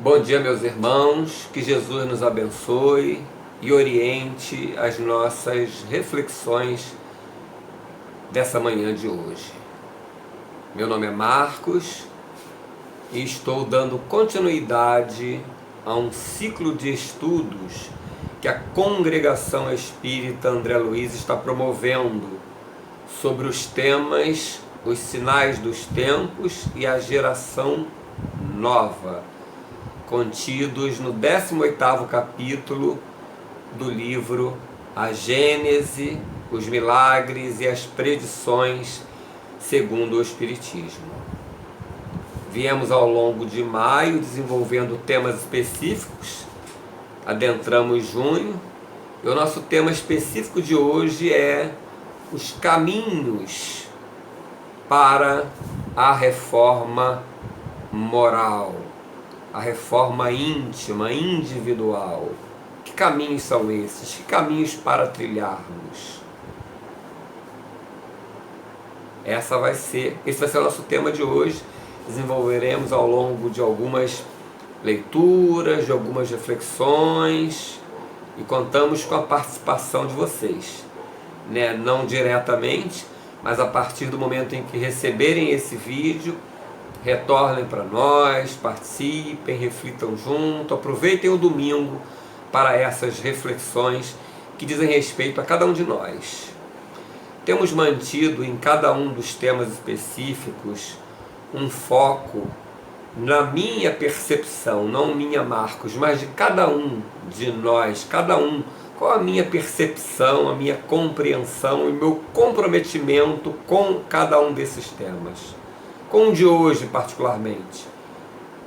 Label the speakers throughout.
Speaker 1: Bom dia, meus irmãos, que Jesus nos abençoe e oriente as nossas reflexões dessa manhã de hoje. Meu nome é Marcos e estou dando continuidade a um ciclo de estudos que a Congregação Espírita André Luiz está promovendo sobre os temas, os sinais dos tempos e a geração nova, contidos no 18º capítulo do livro A Gênese, os Milagres e as Predições segundo o Espiritismo. Viemos ao longo de maio desenvolvendo temas específicos, adentramos junho, e o nosso tema específico de hoje é os caminhos para a reforma moral, a reforma íntima, individual. Que caminhos são esses? Que caminhos para trilharmos? Esse vai ser o nosso tema de hoje. Desenvolveremos ao longo de algumas leituras, de algumas reflexões, e contamos com a participação de vocês, né? Não diretamente, mas a partir do momento em que receberem esse vídeo, retornem para nós, participem, reflitam junto, aproveitem o domingo para essas reflexões que dizem respeito a cada um de nós. Temos mantido em cada um dos temas específicos um foco na minha percepção, não minha, Marcos, mas de cada um de nós, cada um, qual a minha percepção, a minha compreensão e meu comprometimento com cada um desses temas. Com o de hoje particularmente,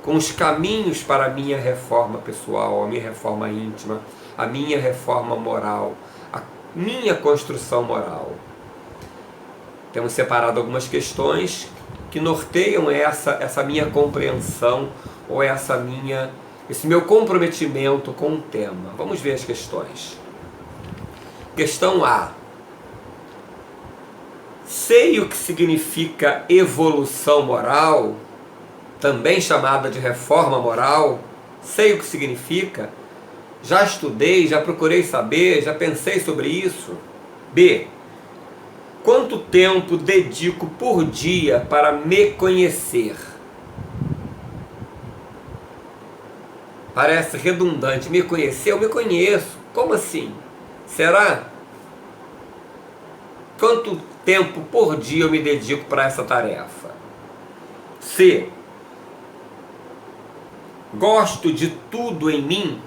Speaker 1: com os caminhos para a minha reforma pessoal, a minha reforma íntima, a minha reforma moral, a minha construção moral. Temos separado algumas questões que norteiam essa minha compreensão ou esse meu comprometimento com o tema. Vamos ver as questões. Questão A. Sei o que significa evolução moral, também chamada de reforma moral. Sei o que significa. Já estudei, já procurei saber, já pensei sobre isso. B. Quanto tempo dedico por dia para me conhecer? Parece redundante. Me conhecer? Eu me conheço. Como assim? Será? Quanto tempo por dia eu me dedico para essa tarefa? C. Gosto de tudo em mim?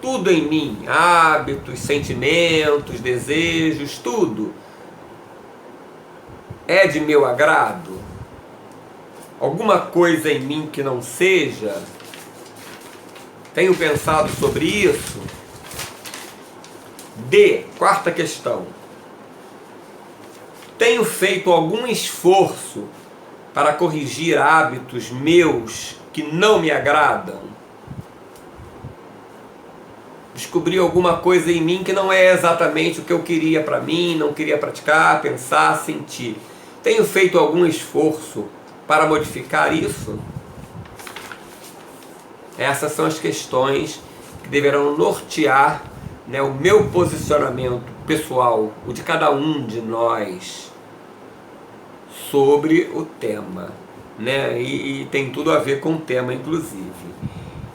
Speaker 1: Tudo em mim, hábitos, sentimentos, desejos, tudo é de meu agrado? Alguma coisa em mim que não seja? Tenho pensado sobre isso? D. Quarta questão. Tenho feito algum esforço para corrigir hábitos meus que não me agradam? Descobri alguma coisa em mim que não é exatamente o que eu queria para mim, não queria praticar, pensar, sentir. Tenho feito algum esforço para modificar isso? Essas são as questões que deverão nortear, né, o meu posicionamento pessoal, o de cada um de nós, sobre o tema, né? E tem tudo a ver com o tema, inclusive.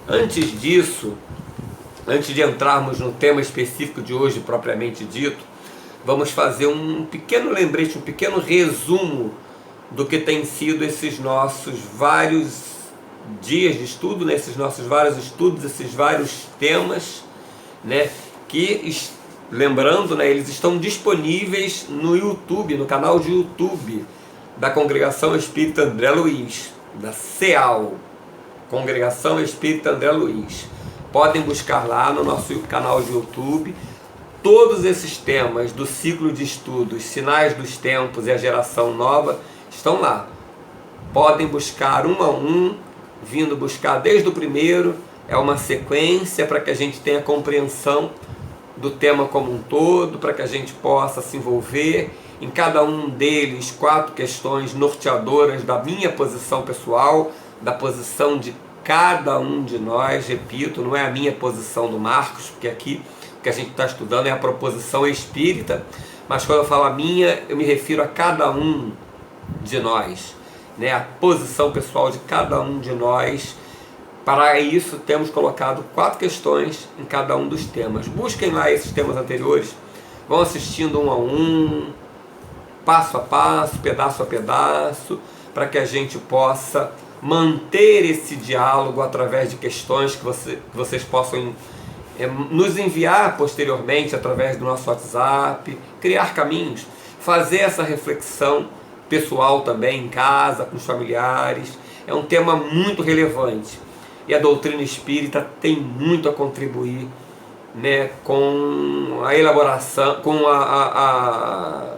Speaker 1: Antes disso, antes de entrarmos no tema específico de hoje, propriamente dito, vamos fazer um pequeno lembrete, um pequeno resumo do que tem sido esses nossos vários dias de estudo, né? Esses nossos vários estudos, esses vários temas, né? Que, lembrando, né, eles estão disponíveis no YouTube, no canal de YouTube da Congregação Espírita André Luiz, da CEAL, Congregação Espírita André Luiz. Podem buscar lá no nosso canal de YouTube. Todos esses temas do ciclo de estudos, sinais dos tempos e a geração nova, estão lá. Podem buscar um a um, vindo buscar desde o primeiro. É uma sequência para que a gente tenha compreensão do tema como um todo, para que a gente possa se envolver em cada um deles 4 questões norteadoras da minha posição pessoal, da posição de cada um de nós, repito, não é a minha posição do Marcos, porque aqui o que a gente está estudando é a proposição espírita, mas quando eu falo a minha, eu me refiro a cada um de nós, né? A posição pessoal de cada um de nós. Para isso temos colocado 4 questões em cada um dos temas. Busquem lá esses temas anteriores, vão assistindo um a um, passo a passo, pedaço a pedaço, para que a gente possa manter esse diálogo através de questões que vocês possam nos enviar posteriormente através do nosso WhatsApp, criar caminhos, fazer essa reflexão pessoal também em casa, com os familiares. É um tema muito relevante e a doutrina espírita tem muito a contribuir, né, com a elaboração, com a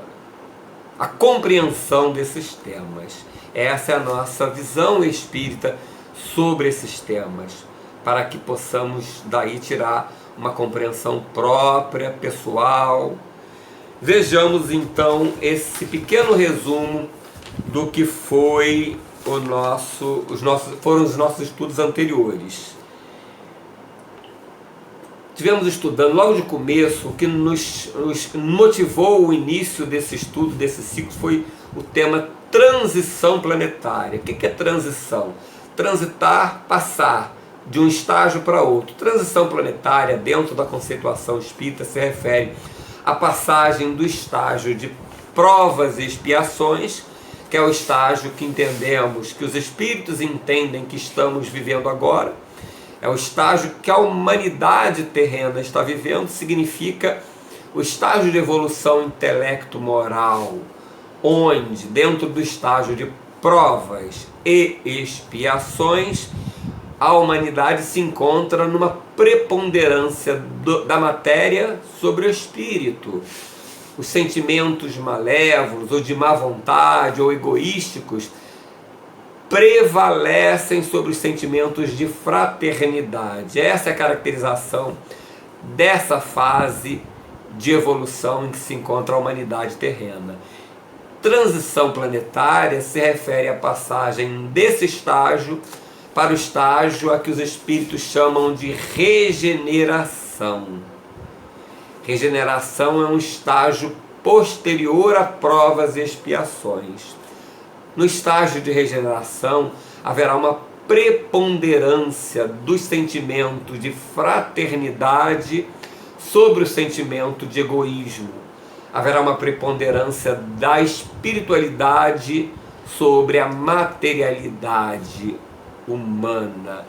Speaker 1: compreensão desses temas. Essa é a nossa visão espírita sobre esses temas, para que possamos daí tirar uma compreensão própria, pessoal. Vejamos então esse pequeno resumo do que foi foram os nossos estudos anteriores. Tivemos estudando logo de começo, o que nos motivou o início desse estudo, desse ciclo, foi o tema transição planetária. O que é transição? Transitar, passar de um estágio para outro. Transição planetária, dentro da conceituação espírita, se refere à passagem do estágio de provas e expiações, que é o estágio que entendemos, que os espíritos entendem que estamos vivendo agora. É o estágio que a humanidade terrena está vivendo, significa o estágio de evolução intelecto-moral, onde, dentro do estágio de provas e expiações, a humanidade se encontra numa preponderância da matéria sobre o espírito. Os sentimentos malévolos, ou de má vontade, ou egoísticos, prevalecem sobre os sentimentos de fraternidade. Essa é a caracterização dessa fase de evolução em que se encontra a humanidade terrena. Transição planetária se refere à passagem desse estágio para o estágio a que os espíritos chamam de regeneração. Regeneração é um estágio posterior a provas e expiações. No estágio de regeneração, haverá uma preponderância dos sentimentos de fraternidade sobre o sentimento de egoísmo. Haverá uma preponderância da espiritualidade sobre a materialidade humana.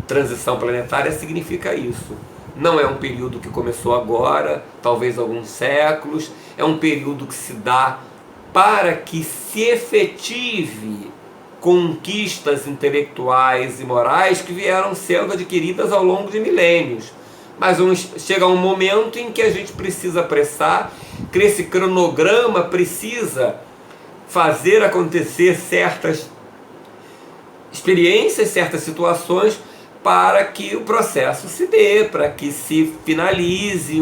Speaker 1: Transição planetária significa isso. Não é um período que começou agora, talvez alguns séculos, é um período que se dá para que se efetive conquistas intelectuais e morais que vieram sendo adquiridas ao longo de milênios. Mas chega um momento em que a gente precisa apressar, que esse cronograma precisa fazer acontecer certas experiências, certas situações, para que o processo se dê, para que se finalize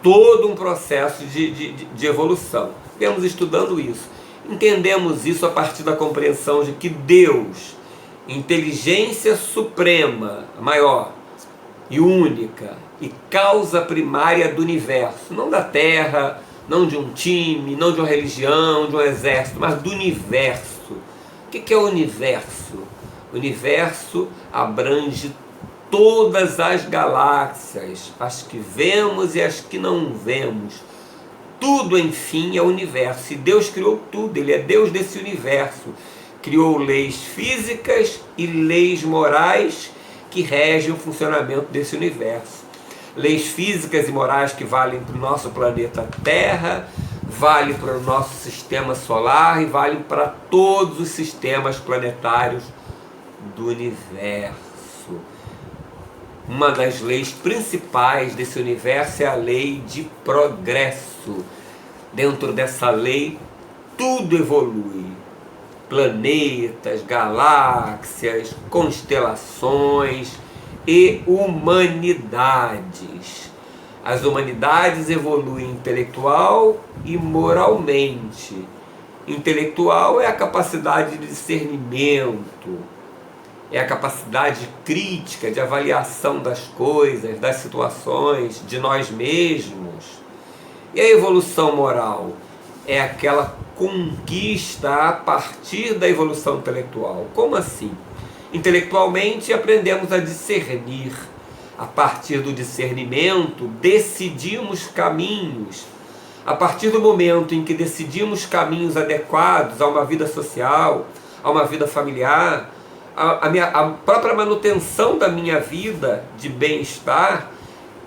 Speaker 1: todo um processo de evolução. Estamos estudando isso. Entendemos isso a partir da compreensão de que Deus, inteligência suprema, maior e única, e causa primária do universo, não da Terra, não de um time, não de uma religião, de um exército, mas do universo. O que é o universo? O universo abrange todas as galáxias, as que vemos e as que não vemos. Tudo, enfim, é o universo. E Deus criou tudo, Ele é Deus desse universo. Criou leis físicas e leis morais que regem o funcionamento desse universo. Leis físicas e morais que valem para o nosso planeta Terra, valem para o nosso sistema solar e valem para todos os sistemas planetários do universo. Uma das leis principais desse universo é a lei de progresso. Dentro dessa lei, tudo evolui. Planetas, galáxias, constelações e humanidades. As humanidades evoluem intelectual e moralmente. Intelectual é a capacidade de discernimento, é a capacidade crítica de avaliação das coisas, das situações, de nós mesmos. E a evolução moral é aquela conquista a partir da evolução intelectual. Como assim? Intelectualmente aprendemos a discernir. A partir do discernimento, decidimos caminhos. A partir do momento em que decidimos caminhos adequados a uma vida social, a uma vida familiar, a própria manutenção da minha vida de bem-estar,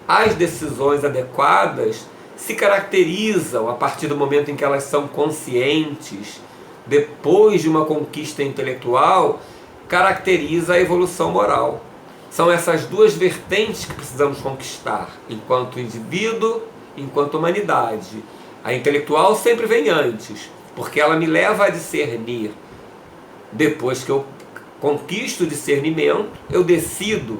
Speaker 1: as decisões adequadas se caracterizam a partir do momento em que elas são conscientes. Depois de uma conquista intelectual, caracteriza a evolução moral. São essas duas vertentes que precisamos conquistar, enquanto indivíduo, enquanto humanidade. A intelectual sempre vem antes, porque ela me leva a discernir. Depois que eu conquisto o discernimento, eu decido,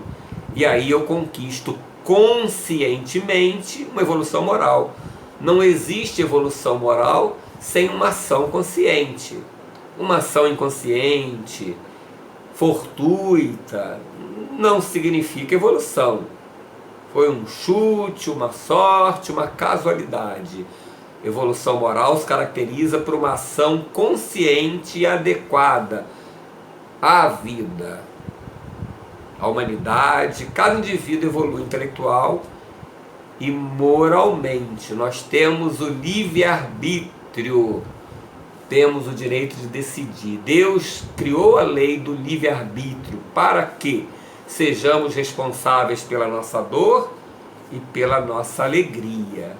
Speaker 1: e aí eu conquisto conscientemente uma evolução moral. Não existe evolução moral sem uma ação consciente. Uma ação inconsciente, fortuita, não significa evolução. Foi um chute, uma sorte, uma casualidade. Evolução moral se caracteriza por uma ação consciente e adequada à vida, à humanidade. Cada indivíduo evolui intelectual e moralmente. Nós temos o livre-arbítrio, temos o direito de decidir. Deus criou a lei do livre-arbítrio para que sejamos responsáveis pela nossa dor e pela nossa alegria.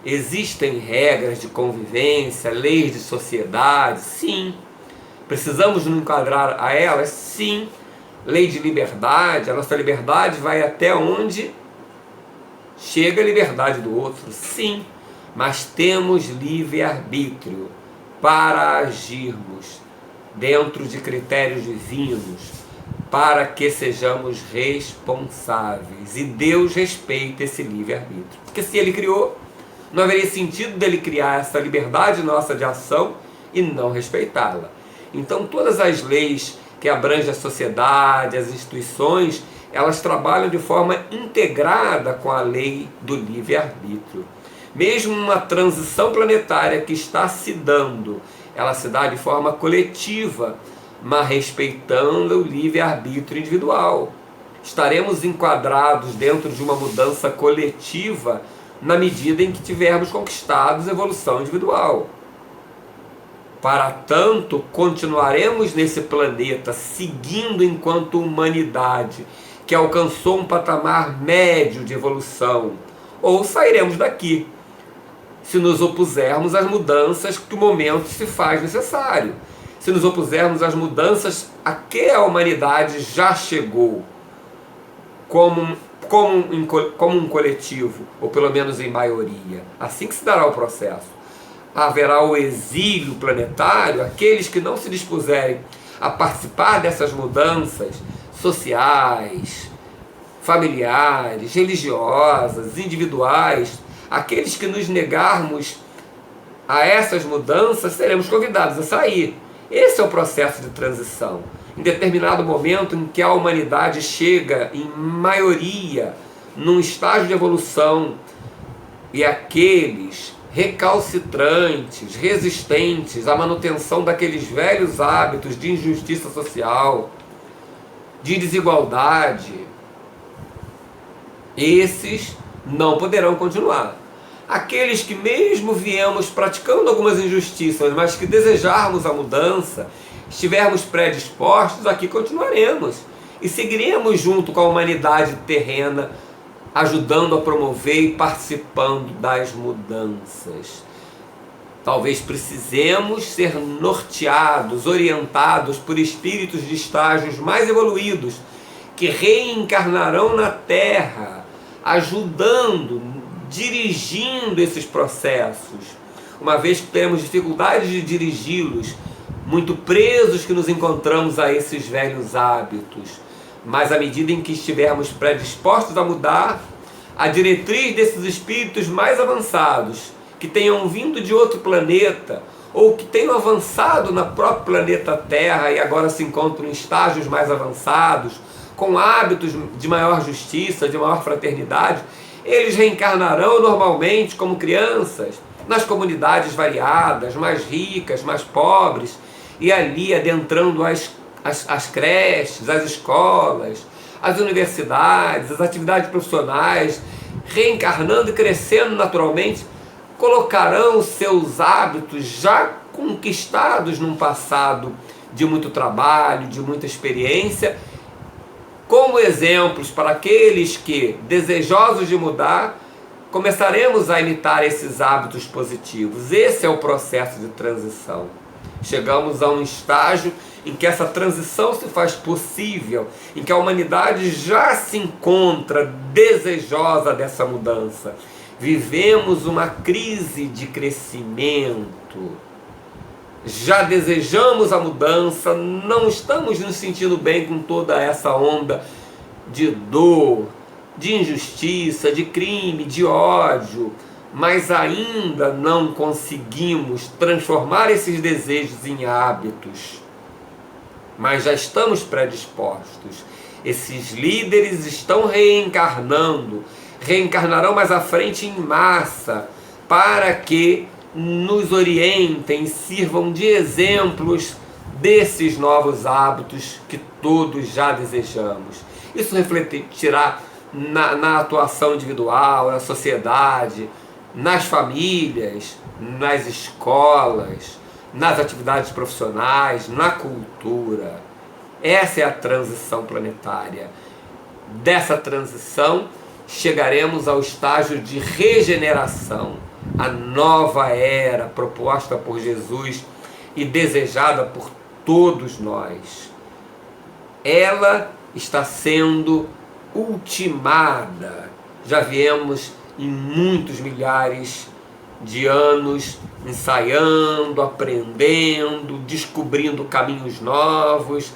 Speaker 1: Existem regras de convivência, leis de sociedade? Sim. Precisamos nos enquadrar a elas? Sim. Lei de liberdade, a nossa liberdade vai até onde chega a liberdade do outro? Sim. Mas temos livre-arbítrio para agirmos dentro de critérios divinos, para que sejamos responsáveis. E Deus respeita esse livre-arbítrio. Porque se Ele criou, não haveria sentido dele criar essa liberdade nossa de ação e não respeitá-la. Então todas as leis que abrangem a sociedade, as instituições, elas trabalham de forma integrada com a lei do livre-arbítrio. Mesmo uma transição planetária que está se dando, ela se dá de forma coletiva, mas respeitando o livre-arbítrio individual. Estaremos enquadrados dentro de uma mudança coletiva na medida em que tivermos conquistado a evolução individual. Para tanto, continuaremos nesse planeta seguindo enquanto humanidade que alcançou um patamar médio de evolução, ou sairemos daqui se nos opusermos às mudanças que o momento se faz necessário, se nos opusermos às mudanças a que a humanidade já chegou como um coletivo, ou pelo menos em maioria. Assim que se dará o processo. Haverá o exílio planetário, aqueles que não se dispuserem a participar dessas mudanças sociais, familiares, religiosas, individuais, aqueles que nos negarmos a essas mudanças, seremos convidados a sair. Esse é o processo de transição. Em determinado momento em que a humanidade chega, em maioria, num estágio de evolução, e aqueles recalcitrantes, resistentes à manutenção daqueles velhos hábitos de injustiça social, de desigualdade, esses não poderão continuar. Aqueles que mesmo viemos praticando algumas injustiças, mas que desejarmos a mudança, estivermos predispostos, aqui continuaremos e seguiremos junto com a humanidade terrena, ajudando a promover e participando das mudanças. Talvez precisemos ser norteados, orientados por espíritos de estágios mais evoluídos, que reencarnarão na Terra, ajudando, dirigindo esses processos, uma vez que teremos dificuldade de dirigi-los, muito presos que nos encontramos a esses velhos hábitos. Mas à medida em que estivermos predispostos a mudar, a diretriz desses espíritos mais avançados, que tenham vindo de outro planeta, ou que tenham avançado na próprio planeta Terra e agora se encontram em estágios mais avançados, com hábitos de maior justiça, de maior fraternidade, eles reencarnarão normalmente como crianças, nas comunidades variadas, mais ricas, mais pobres, e ali adentrando as creches, as escolas, as universidades, as atividades profissionais, reencarnando e crescendo naturalmente, colocarão seus hábitos já conquistados num passado de muito trabalho, de muita experiência, como exemplos para aqueles que, desejosos de mudar, começaremos a imitar esses hábitos positivos. Esse é o processo de transição. Chegamos a um estágio em que essa transição se faz possível, em que a humanidade já se encontra desejosa dessa mudança. Vivemos uma crise de crescimento. Já desejamos a mudança, não estamos nos sentindo bem com toda essa onda de dor, de injustiça, de crime, de ódio, mas ainda não conseguimos transformar esses desejos em hábitos. Mas já estamos predispostos. Esses líderes estão reencarnarão mais à frente em massa, para que nos orientem, sirvam de exemplos desses novos hábitos que todos já desejamos. Isso refletirá na atuação individual, na sociedade, nas famílias, nas escolas, nas atividades profissionais, na cultura. Essa é a transição planetária. Dessa transição, chegaremos ao estágio de regeneração, a nova era proposta por Jesus e desejada por todos nós. Ela está sendo ultimada. Já viemos em muitos milhares de anos ensaiando, aprendendo, descobrindo caminhos novos,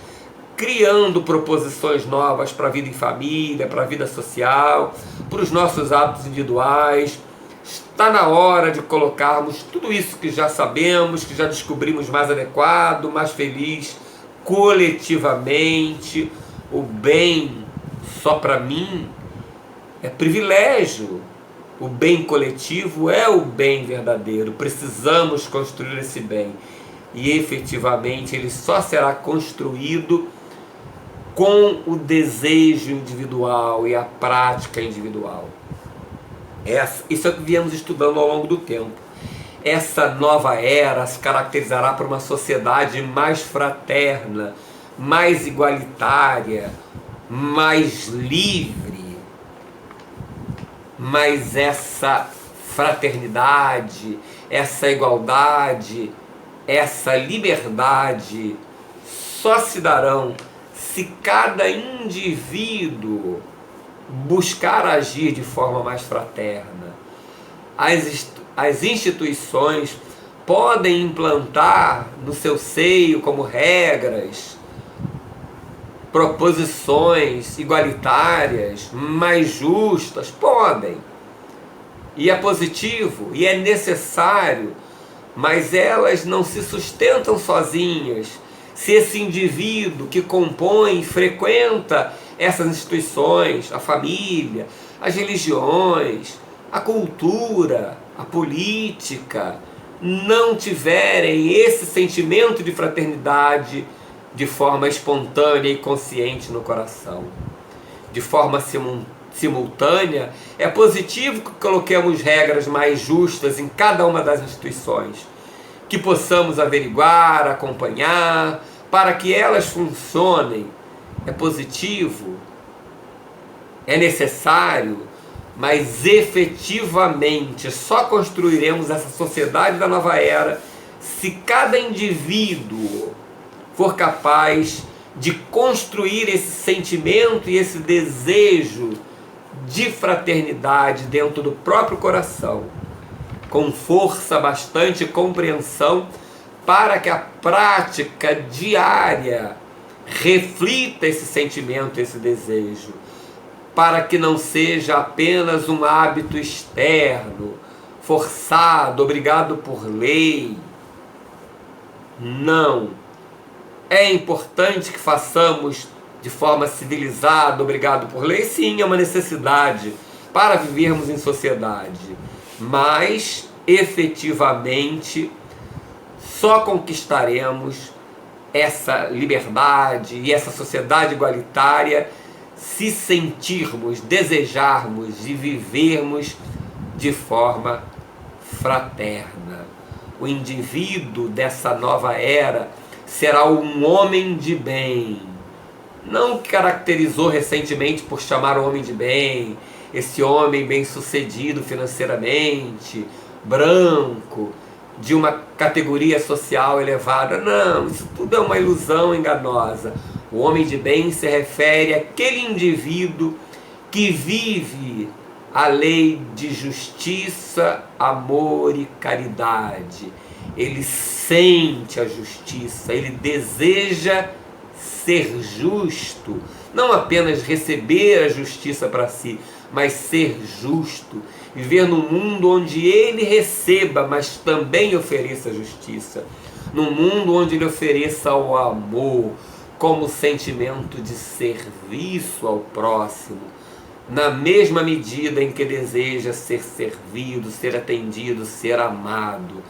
Speaker 1: criando proposições novas para a vida em família, para a vida social, para os nossos hábitos individuais. Está na hora de colocarmos tudo isso que já sabemos, que já descobrimos mais adequado, mais feliz, coletivamente. O bem só para mim é privilégio. O bem coletivo é o bem verdadeiro. Precisamos construir esse bem. E efetivamente ele só será construído com o desejo individual e a prática individual. Isso é o que viemos estudando ao longo do tempo. Essa nova era se caracterizará por uma sociedade mais fraterna, mais igualitária, mais livre. Mas essa fraternidade, essa igualdade, essa liberdade só se darão se cada indivíduo buscar agir de forma mais fraterna. As instituições podem implantar no seu seio como regras, proposições igualitárias, mais justas, podem. E é positivo, e é necessário, mas elas não se sustentam sozinhas. Se esse indivíduo que compõe e frequenta essas instituições, a família, as religiões, a cultura, a política, não tiverem esse sentimento de fraternidade de forma espontânea e consciente no coração, de forma simultânea, é positivo que coloquemos regras mais justas em cada uma das instituições, que possamos averiguar, acompanhar, para que elas funcionem. É positivo, é necessário, mas efetivamente só construiremos essa sociedade da nova era se cada indivíduo for capaz de construir esse sentimento e esse desejo de fraternidade dentro do próprio coração, com força, bastante compreensão, para que a prática diária reflita esse sentimento, esse desejo, para que não seja apenas um hábito externo, forçado, obrigado por lei, Não. É importante que façamos de forma civilizada, obrigado por lei? Sim, é uma necessidade para vivermos em sociedade. Mas, efetivamente, só conquistaremos essa liberdade e essa sociedade igualitária se sentirmos, desejarmos e vivermos de forma fraterna. O indivíduo dessa nova era será um homem de bem. Não caracterizou recentemente por chamar o homem de bem, esse homem bem-sucedido financeiramente, branco, de uma categoria social elevada. Não, isso tudo é uma ilusão enganosa. O homem de bem se refere àquele indivíduo que vive a lei de justiça, amor e caridade. Ele sente a justiça, ele deseja ser justo, não apenas receber a justiça para si, mas ser justo, viver num mundo onde ele receba, mas também ofereça justiça, num mundo onde ele ofereça o amor como sentimento de serviço ao próximo, na mesma medida em que deseja ser servido, ser atendido, ser amado.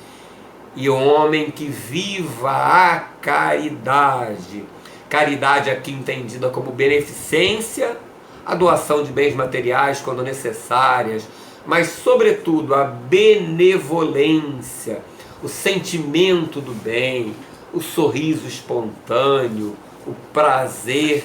Speaker 1: E o homem que viva a caridade, caridade aqui entendida como beneficência, a doação de bens materiais quando necessárias, mas sobretudo a benevolência, o sentimento do bem, o sorriso espontâneo, o prazer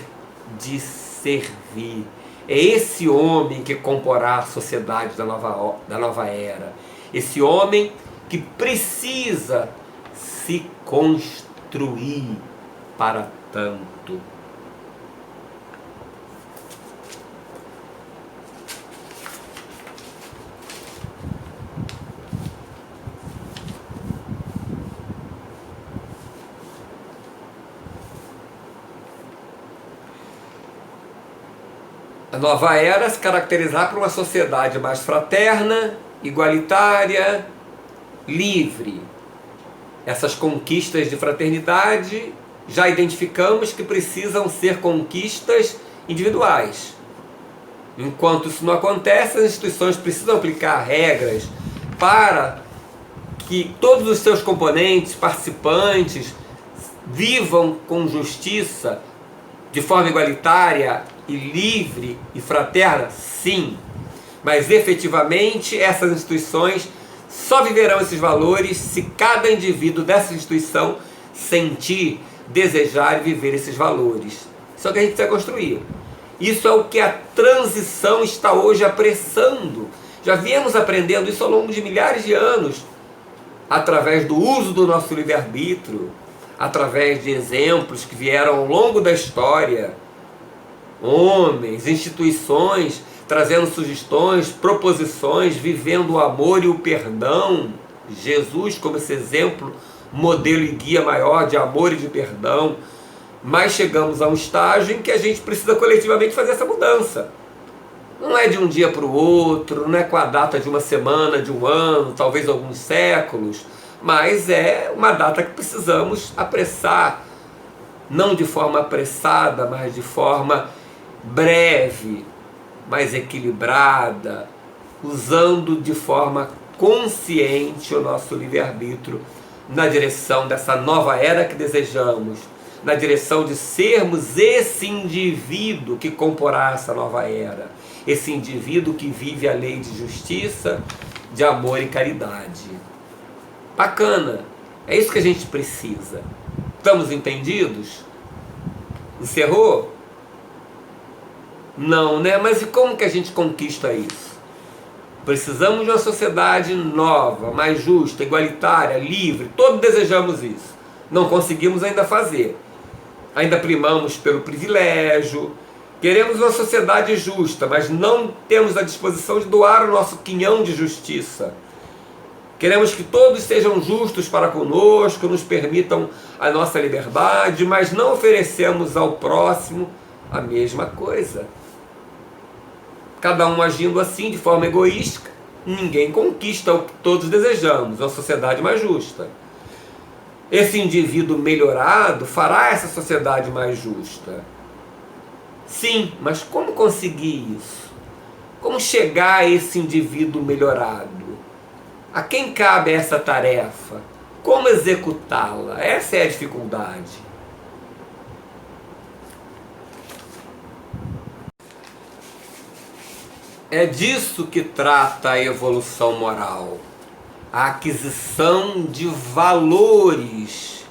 Speaker 1: de servir. É esse homem que comporá a sociedade da nova era. Esse homem que precisa se construir para tanto. A nova era se caracterizar por uma sociedade mais fraterna, igualitária, livre. Essas conquistas de fraternidade já identificamos que precisam ser conquistas individuais. Enquanto isso não acontece, as instituições precisam aplicar regras para que todos os seus componentes, participantes, vivam com justiça, de forma igualitária e livre e fraterna, sim. Mas efetivamente essas instituições só viverão esses valores se cada indivíduo dessa instituição sentir, desejar e viver esses valores. Isso é o que a gente precisa construir. Isso é o que a transição está hoje apressando. Já viemos aprendendo isso ao longo de milhares de anos, através do uso do nosso livre-arbítrio, através de exemplos que vieram ao longo da história, homens, instituições, trazendo sugestões, proposições, vivendo o amor e o perdão. Jesus como esse exemplo, modelo e guia maior de amor e de perdão. Mas chegamos a um estágio em que a gente precisa coletivamente fazer essa mudança. Não é de um dia para o outro, não é com a data de uma semana, de um ano, talvez alguns séculos, mas é uma data que precisamos apressar, não de forma apressada, mas de forma breve, mais equilibrada, usando de forma consciente o nosso livre-arbítrio na direção dessa nova era que desejamos, na direção de sermos esse indivíduo que comporá essa nova era, esse indivíduo que vive a lei de justiça, de amor e caridade. Bacana, é isso que a gente precisa. Estamos entendidos? Encerrou? Não, né? Mas e como que a gente conquista isso? Precisamos de uma sociedade nova, mais justa, igualitária, livre. Todos desejamos isso. Não conseguimos ainda fazer. Ainda primamos pelo privilégio. Queremos uma sociedade justa, mas não temos a disposição de doar o nosso quinhão de justiça. Queremos que todos sejam justos para conosco, nos permitam a nossa liberdade, mas não oferecemos ao próximo a mesma coisa. Cada um agindo assim, de forma egoísta, ninguém conquista o que todos desejamos, uma sociedade mais justa. Esse indivíduo melhorado fará essa sociedade mais justa. Sim, mas como conseguir isso? Como chegar a esse indivíduo melhorado? A quem cabe essa tarefa? Como executá-la? Essa é a dificuldade. É disso que trata a evolução moral. A aquisição de valores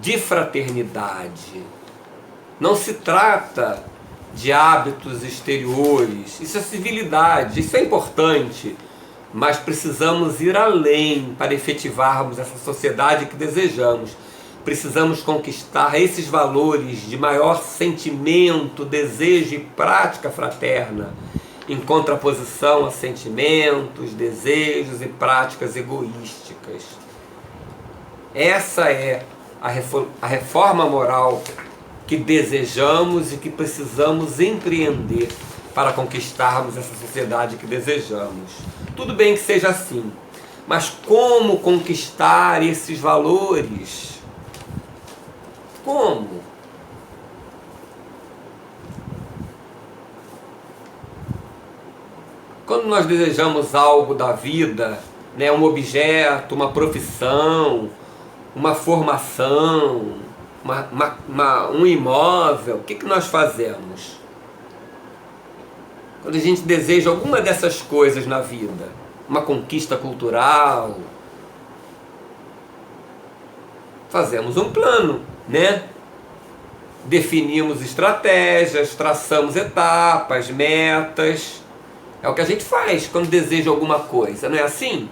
Speaker 1: de fraternidade. Não se trata de hábitos exteriores. Isso é civilidade, isso é importante. Mas precisamos ir além para efetivarmos essa sociedade que desejamos. Precisamos conquistar esses valores de maior sentimento, desejo e prática fraterna, em contraposição a sentimentos, desejos e práticas egoísticas. Essa é a reforma moral que desejamos e que precisamos empreender para conquistarmos essa sociedade que desejamos. Tudo bem que seja assim, mas como conquistar esses valores? Como? Quando nós desejamos algo da vida, né, um objeto, uma profissão, uma formação, um imóvel, o que nós fazemos? Quando a gente deseja alguma dessas coisas na vida, uma conquista cultural, fazemos um plano, né? Definimos estratégias, traçamos etapas, metas. É o que a gente faz quando deseja alguma coisa, não é assim?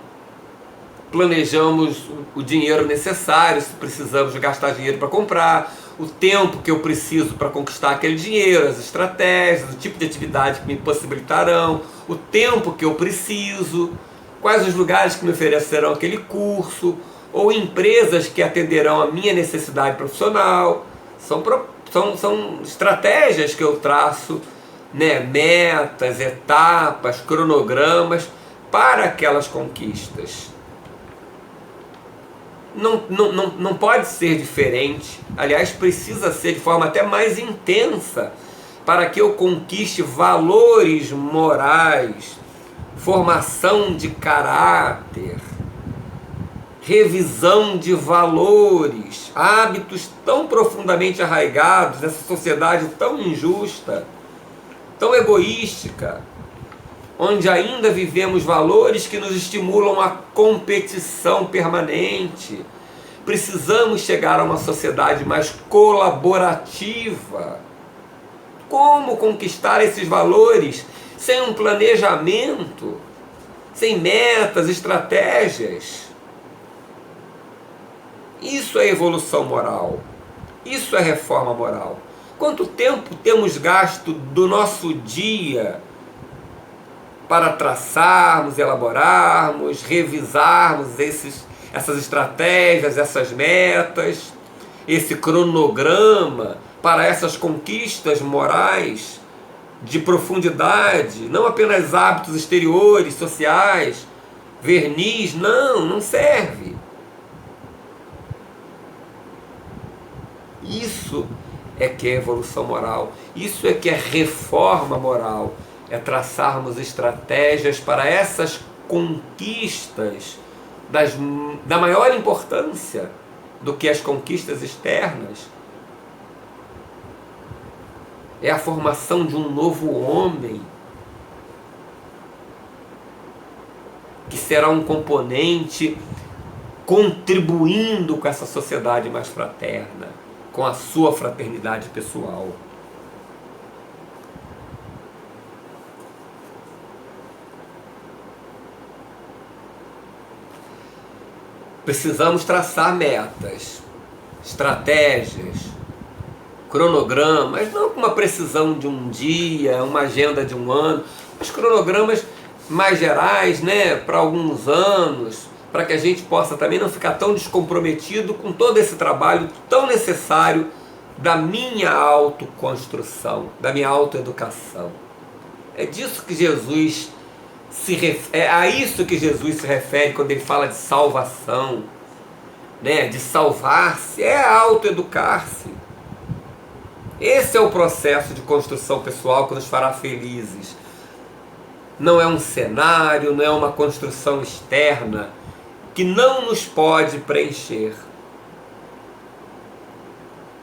Speaker 1: Planejamos o dinheiro necessário, se precisamos gastar dinheiro para comprar, o tempo que eu preciso para conquistar aquele dinheiro, as estratégias, o tipo de atividade que me possibilitarão, o tempo que eu preciso, quais os lugares que me oferecerão aquele curso, ou empresas que atenderão a minha necessidade profissional. São estratégias que eu traço, né? Metas, etapas, cronogramas para aquelas conquistas. Não pode ser diferente, aliás, precisa ser de forma até mais intensa para que eu conquiste valores morais, formação de caráter, revisão de valores, hábitos tão profundamente arraigados nessa sociedade tão injusta, tão egoística, onde ainda vivemos valores que nos estimulam a competição permanente. Precisamos chegar a uma sociedade mais colaborativa. Como conquistar esses valores sem um planejamento, sem metas, estratégias? Isso é evolução moral. Isso é reforma moral. Quanto tempo temos gasto do nosso dia para traçarmos, elaborarmos, revisarmos essas estratégias, essas metas, esse cronograma para essas conquistas morais de profundidade, não apenas hábitos exteriores, sociais, verniz, não serve. Isso é que é evolução moral, isso é que é reforma moral. É traçarmos estratégias para essas conquistas da maior importância do que as conquistas externas. É a formação de um novo homem que será um componente contribuindo com essa sociedade mais fraterna, com a sua fraternidade pessoal. Precisamos traçar metas, estratégias, cronogramas, não com uma precisão de um dia, uma agenda de um ano, mas cronogramas mais gerais, né, para alguns anos, para que a gente possa também não ficar tão descomprometido com todo esse trabalho tão necessário da minha autoconstrução, da minha autoeducação. É disso que Jesus é a isso que Jesus se refere quando ele fala de salvação. né, de salvar-se, é autoeducar-se. Esse é o processo de construção pessoal que nos fará felizes. Não é um cenário, não é uma construção externa que não nos pode preencher.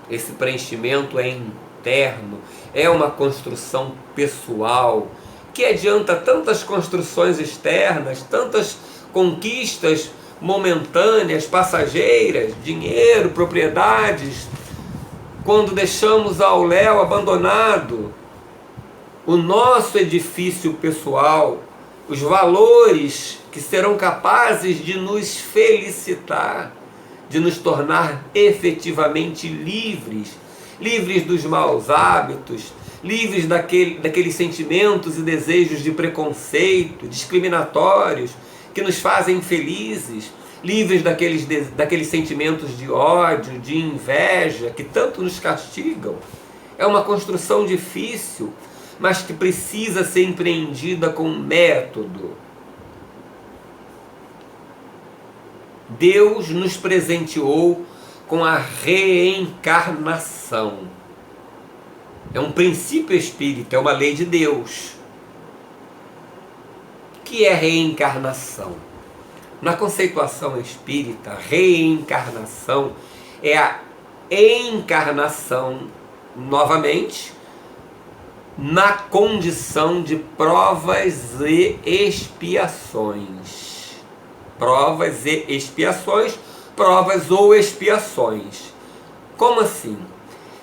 Speaker 1: Esse preenchimento é interno, é uma construção pessoal que adianta tantas construções externas, tantas conquistas momentâneas, passageiras, dinheiro, propriedades. Quando deixamos ao léu abandonado o nosso edifício pessoal, os valores que serão capazes de nos felicitar, de nos tornar efetivamente livres, livres dos maus hábitos, livres daqueles sentimentos e desejos de preconceito, discriminatórios, que nos fazem infelizes, livres daqueles sentimentos de ódio, de inveja, que tanto nos castigam. É uma construção difícil, mas que precisa ser empreendida com método. Deus nos presenteou com a reencarnação. É um princípio espírita, é uma lei de Deus. O que é reencarnação? Na conceituação espírita, reencarnação é a encarnação novamente na condição de provas e expiações. Provas e expiações, provas ou expiações. Como assim?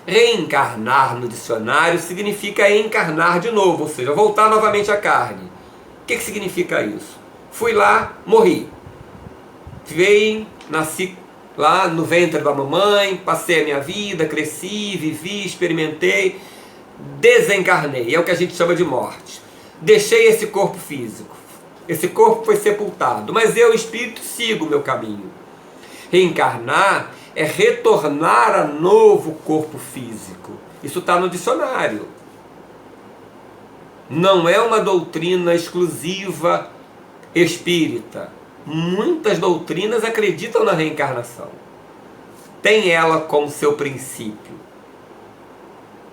Speaker 1: Reencarnar no dicionário significa encarnar de novo, ou seja, voltar novamente à carne. O que significa isso? Fui lá, morri. Nasci lá no ventre da mamãe, passei a minha vida, cresci, vivi, experimentei, desencarnei. É o que a gente chama de morte. Deixei esse corpo físico. Esse corpo foi sepultado, mas eu, espírito, sigo o meu caminho. Reencarnar é retornar a novo corpo físico. Isso está no dicionário. Não é uma doutrina exclusiva espírita. Muitas doutrinas acreditam na reencarnação. Tem ela como seu princípio.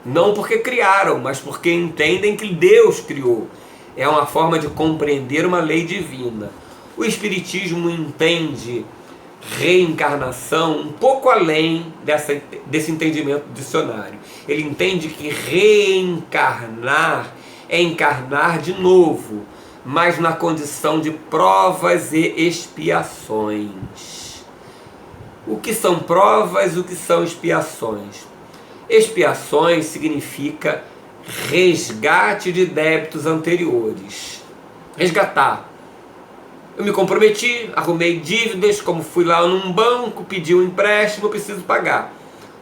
Speaker 1: Não porque criaram, mas porque entendem que Deus criou. É uma forma de compreender uma lei divina. O Espiritismo entende reencarnação um pouco além desse entendimento do dicionário. Ele entende que reencarnar é encarnar de novo, mas na condição de provas e expiações. O que são provas, o que são expiações? Expiações significa resgate de débitos anteriores. Resgatar. Eu me comprometi, arrumei dívidas, como fui lá num banco, pedi um empréstimo, eu preciso pagar.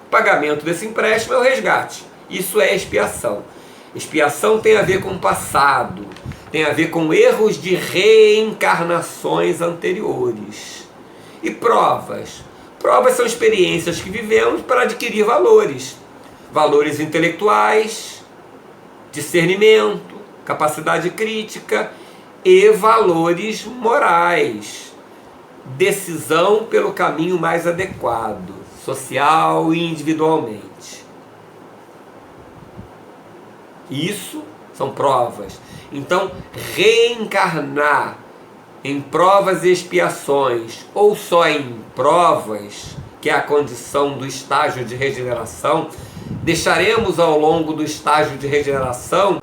Speaker 1: O pagamento desse empréstimo é o resgate. Isso é expiação. Expiação tem a ver com o passado, tem a ver com erros de reencarnações anteriores. E provas? Provas são experiências que vivemos para adquirir valores. Valores intelectuais, discernimento, capacidade crítica e valores morais. Decisão pelo caminho mais adequado, social e individualmente. Isso são provas. Então, reencarnar em provas e expiações, ou só em provas, que é a condição do estágio de regeneração, deixaremos ao longo do estágio de regeneração.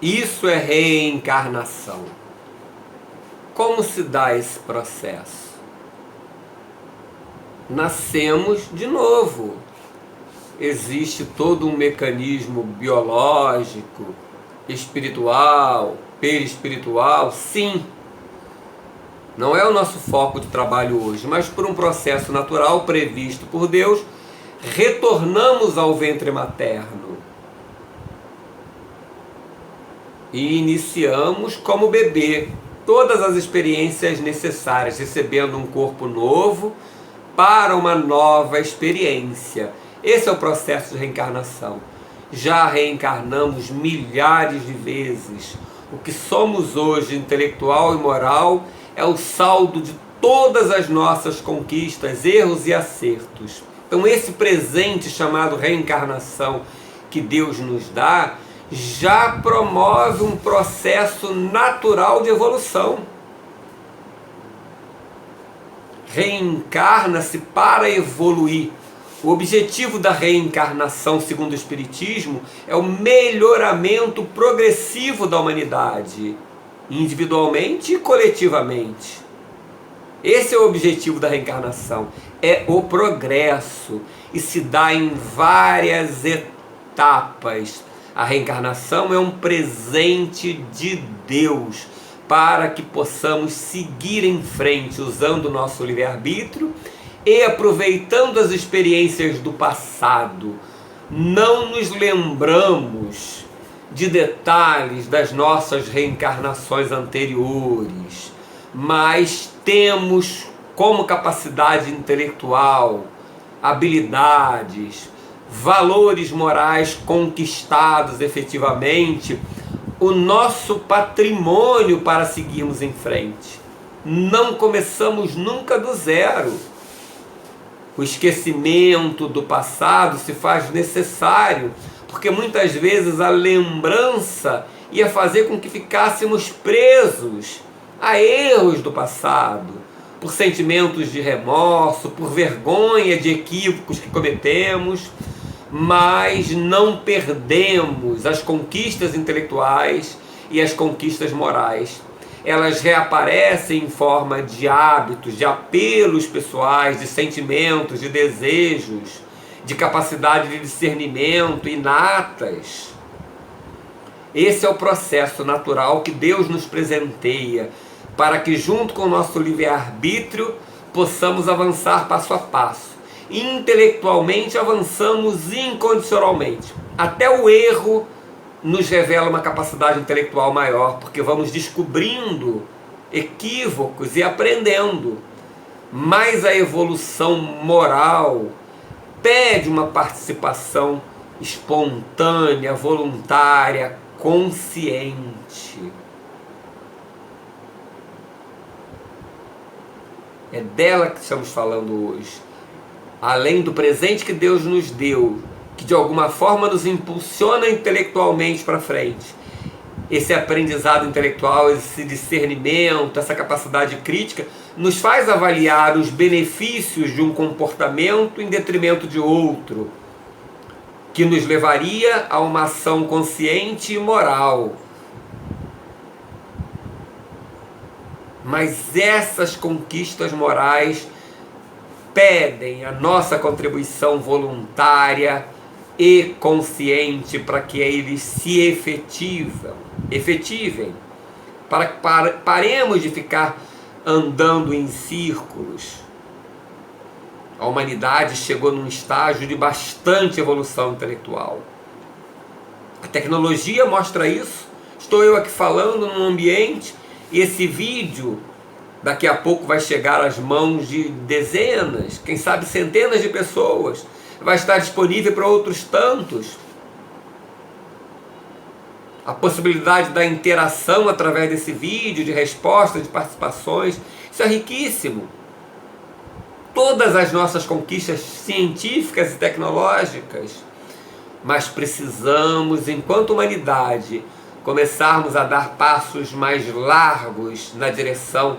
Speaker 1: Isso é reencarnação. Como se dá esse processo? Nascemos de novo. Existe todo um mecanismo biológico, espiritual, perispiritual, sim. Não é o nosso foco de trabalho hoje, mas por um processo natural previsto por Deus, retornamos ao ventre materno. E iniciamos como bebê todas as experiências necessárias, recebendo um corpo novo para uma nova experiência. Esse é o processo de reencarnação. Já reencarnamos milhares de vezes. O que somos hoje, intelectual e moral, é o saldo de todas as nossas conquistas, erros e acertos. Então esse presente chamado reencarnação que Deus nos dá, já promove um processo natural de evolução. Reencarna-se para evoluir. O objetivo da reencarnação, segundo o Espiritismo, é o melhoramento progressivo da humanidade, individualmente e coletivamente. Esse é o objetivo da reencarnação, é o progresso, e se dá em várias etapas. A reencarnação é um presente de Deus para que possamos seguir em frente usando o nosso livre-arbítrio e aproveitando as experiências do passado. Não nos lembramos de detalhes das nossas reencarnações anteriores, mas temos como capacidade intelectual, habilidades, valores morais conquistados efetivamente, o nosso patrimônio para seguirmos em frente. Não começamos nunca do zero. O esquecimento do passado se faz necessário, porque muitas vezes a lembrança ia fazer com que ficássemos presos a erros do passado, por sentimentos de remorso, por vergonha de equívocos que cometemos, mas não perdemos as conquistas intelectuais e as conquistas morais. Elas reaparecem em forma de hábitos, de apelos pessoais, de sentimentos, de desejos, de capacidade de discernimento inatas. Esse é o processo natural que Deus nos presenteia, para que junto com o nosso livre-arbítrio possamos avançar passo a passo. Intelectualmente avançamos incondicionalmente. Até o erro nos revela uma capacidade intelectual maior, porque vamos descobrindo equívocos e aprendendo. Mas a evolução moral pede uma participação espontânea, voluntária, consciente. É dela que estamos falando hoje. Além do presente que Deus nos deu, que de alguma forma nos impulsiona intelectualmente para frente. Esse aprendizado intelectual, esse discernimento, essa capacidade crítica, nos faz avaliar os benefícios de um comportamento em detrimento de outro, que nos levaria a uma ação consciente e moral. Mas essas conquistas morais pedem a nossa contribuição voluntária e consciente para que eles se efetivem, para que paremos de ficar andando em círculos. A humanidade chegou num estágio de bastante evolução intelectual. A tecnologia mostra isso. Estou eu aqui falando num ambiente, e esse vídeo daqui a pouco vai chegar às mãos de dezenas, quem sabe centenas de pessoas. Vai estar disponível para outros tantos. A possibilidade da interação através desse vídeo, de respostas, de participações, isso é riquíssimo. Todas as nossas conquistas científicas e tecnológicas, mas precisamos, enquanto humanidade, começarmos a dar passos mais largos na direção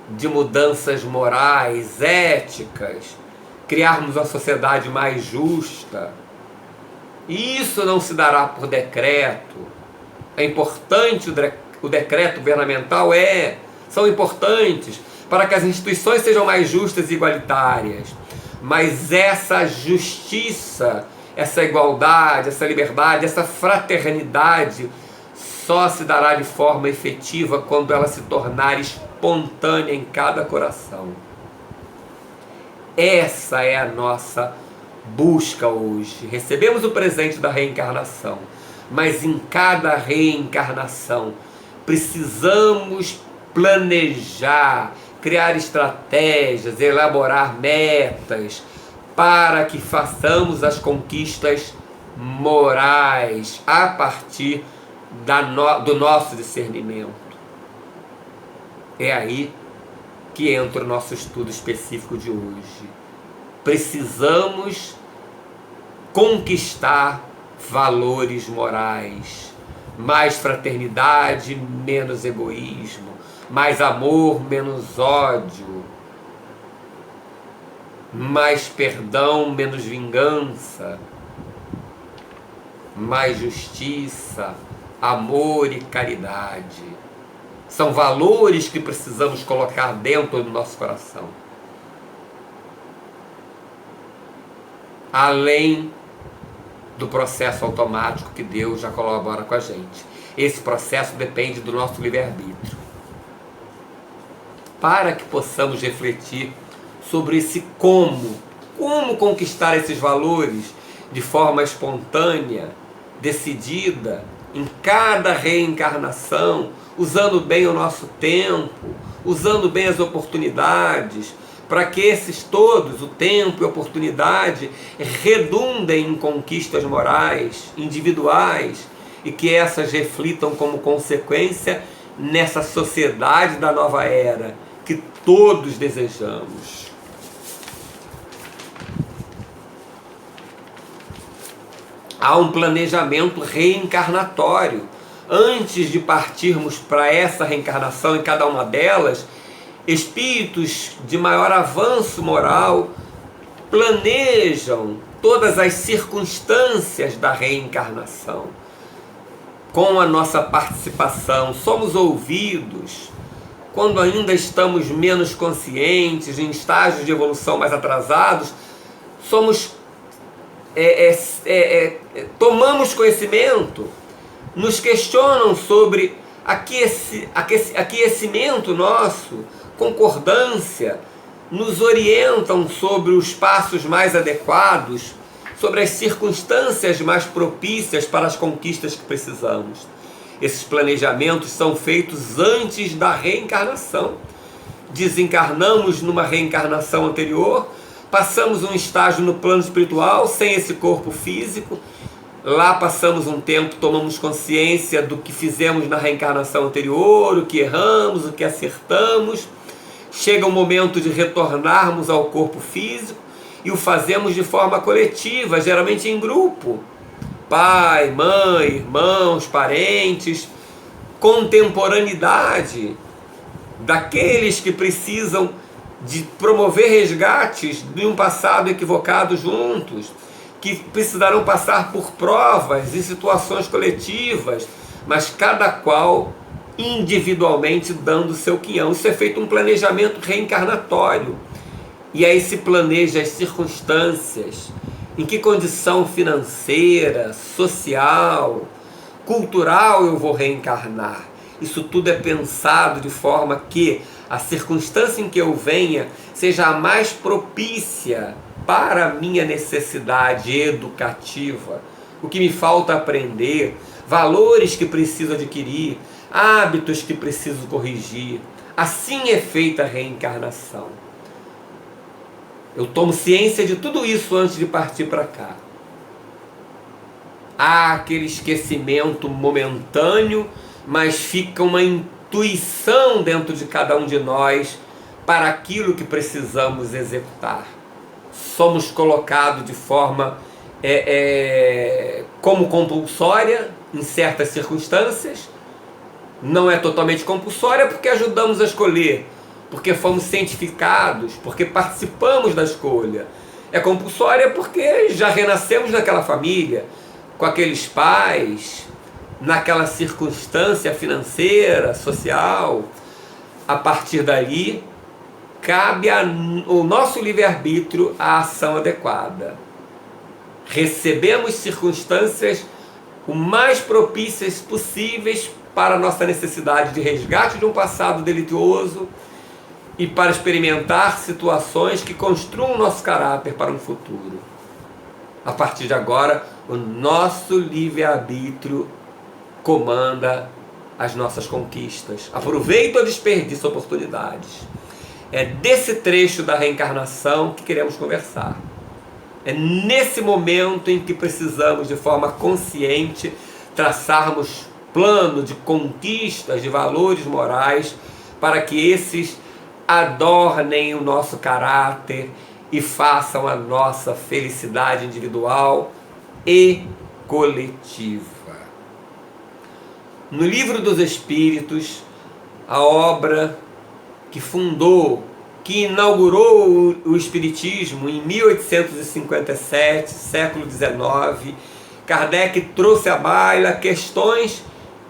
Speaker 1: de mudanças morais, éticas, criarmos uma sociedade mais justa. E isso não se dará por decreto. É importante o decreto governamental, são importantes para que as instituições sejam mais justas e igualitárias. Mas essa justiça, essa igualdade, essa liberdade, essa fraternidade só se dará de forma efetiva quando ela se tornar espontânea em cada coração. Essa é a nossa busca hoje. Recebemos o presente da reencarnação, mas em cada reencarnação precisamos planejar, criar estratégias, elaborar metas para que façamos as conquistas morais a partir do nosso discernimento. É aí que entra o nosso estudo específico de hoje. Precisamos conquistar valores morais, mais fraternidade, menos egoísmo, mais amor, menos ódio, mais perdão, menos vingança, mais justiça, amor e caridade. São valores que precisamos colocar dentro do nosso coração. Além do processo automático que Deus já colabora com a gente. Esse processo depende do nosso livre-arbítrio. Para que possamos refletir sobre esse como conquistar esses valores de forma espontânea, decidida, em cada reencarnação, usando bem o nosso tempo, usando bem as oportunidades, para que esses todos, o tempo e a oportunidade, redundem em conquistas morais, individuais, e que essas reflitam como consequência nessa sociedade da nova era que todos desejamos. Há um planejamento reencarnatório. Antes de partirmos para essa reencarnação, em cada uma delas, espíritos de maior avanço moral planejam todas as circunstâncias da reencarnação. Com a nossa participação, somos ouvidos quando ainda estamos menos conscientes, em estágios de evolução mais atrasados, tomamos conhecimento, nos questionam sobre aquecimento nosso, concordância, nos orientam sobre os passos mais adequados, sobre as circunstâncias mais propícias para as conquistas que precisamos. Esses planejamentos são feitos antes da reencarnação. Desencarnamos numa reencarnação anterior, passamos um estágio no plano espiritual sem esse corpo físico, lá passamos um tempo, tomamos consciência do que fizemos na reencarnação anterior, o que erramos, o que acertamos. Chega o momento de retornarmos ao corpo físico e o fazemos de forma coletiva, geralmente em grupo. Pai, mãe, irmãos, parentes, contemporaneidade daqueles que precisam de promover resgates de um passado equivocado juntos, que precisarão passar por provas e situações coletivas, mas cada qual individualmente dando o seu quinhão. Isso é feito um planejamento reencarnatório. E aí se planeja as circunstâncias, em que condição financeira, social, cultural eu vou reencarnar. Isso tudo é pensado de forma que a circunstância em que eu venha seja a mais propícia para a minha necessidade educativa, o que me falta aprender, valores que preciso adquirir, hábitos que preciso corrigir. Assim é feita a reencarnação. Eu tomo ciência de tudo isso antes de partir para cá. Há aquele esquecimento momentâneo, mas fica uma intuição dentro de cada um de nós para aquilo que precisamos executar. Somos colocados de forma como compulsória em certas circunstâncias. Não é totalmente compulsória porque ajudamos a escolher, porque fomos cientificados, porque participamos da escolha. É compulsória porque já renascemos naquela família, com aqueles pais, naquela circunstância financeira, social. A partir dali, cabe ao nosso livre-arbítrio a ação adequada. Recebemos circunstâncias o mais propícias possíveis para a nossa necessidade de resgate de um passado delituoso e para experimentar situações que construam o nosso caráter para um futuro. A partir de agora, o nosso livre-arbítrio comanda as nossas conquistas. Aproveita ou desperdiça oportunidades. É desse trecho da reencarnação que queremos conversar. É nesse momento em que precisamos, de forma consciente, traçarmos plano de conquistas, de valores morais, para que esses adornem o nosso caráter e façam a nossa felicidade individual e coletiva. No Livro dos Espíritos, a obra que fundou, que inaugurou o Espiritismo em 1857, século XIX, Kardec trouxe à baila questões